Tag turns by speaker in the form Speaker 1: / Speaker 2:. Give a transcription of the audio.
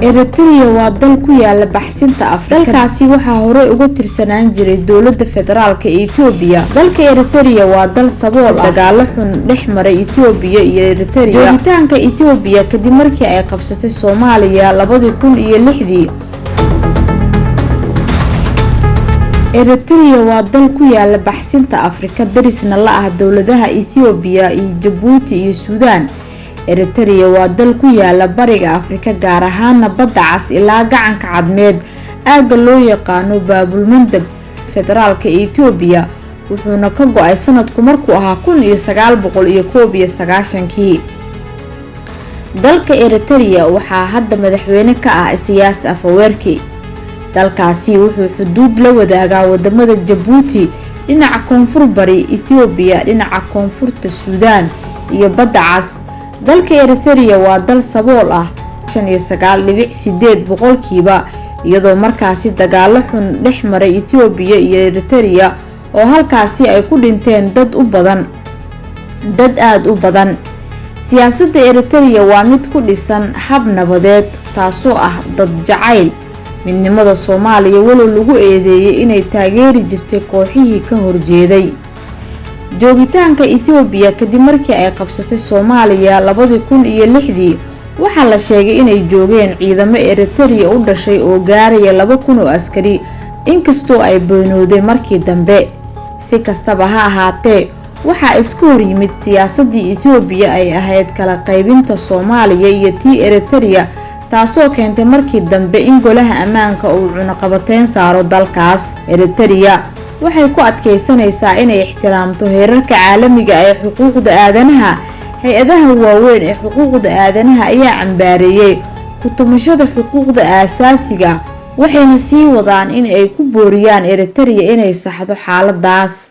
Speaker 1: Eritrea waa dal ku yaala baxsinta Afrika. Dalkaasi waxaa hore uga tirsanaan jiray dowladda federaalka Itoobiya. Dalka Eritrea waa dal sabool ah, dagaalo xun dhex maray Itoobiya iyo Eritrea. Joogitaanka Itoobiya kadib markii ay qabsatay Soomaaliya 2006. Eritrea waa dal ku yaala baxsinta Afrika, darisna la ah dowladaha Itoobiya iyo Djibouti iyo Suudaan. Eritrea waa dal ku yaala bariga Afrika, gaar ahaan badda cas ilaa gacanka cadmeed aaga loo yaqaano Baabul Mandab. Federaalka Itoobiya wuxuuna ka go'ay sanadku markuu ahaa 1991. Dalka Eritrea waxaa hadda madaxweyne ka ah Isaias Afwerki. Dalkaasi wuxuu xuduud la wadaagaa wadamada Djibouti dhinaca koonfur bari, Itoobiya dhinaca koonfurta, Suudaan iyo badda cas. Dalka Eritrea waa dal sabool ah 9.8% iyadoo markaasi dagaalo xun dhex maray Itoobiya iyo Eritrea oo halkaasi ay ku dhinteen dad aad u badan. Siyaasadda Eritrea waa mid ku dhisan hab nabadeed, taasoo ah dad jacayl midnimada Soomaaliya walow lagu eedeeyay inay taageeri jirtay kooxihii ka horjeeday. Joogitaanka Itoobiya kadib markii ay qabsatay Soomaaliya 2006 waxaa la sheegay inay joogeen ciidamo Eritrea u dhashay oo gaaraya 2,000 oo askari, inkastoo ay beenowday markii dambe. Si kastaba ha ahaatee, waxaa iska hor yimid siyaasadii Itoobiya ay ahayd kala qaybinta Soomaaliya iyo tii Eritrea, taasoo keentay markii dambe in golaha ammaanka uu cunaqabateyn saaro dalkaas. Eritrea waxay ku adkeysanaysaa inay ixtiraamto heerarka caalamiga ee xuquuqda aadanaha. Hay-adaha waaweyn ee xuquuqda aadanaha ayaa cambaareeyay ku tumashada xuquuqda aasaasiga, waxayna sii wadaan in ay ku booriyaan Eritrea inay saxdo xaaladaas.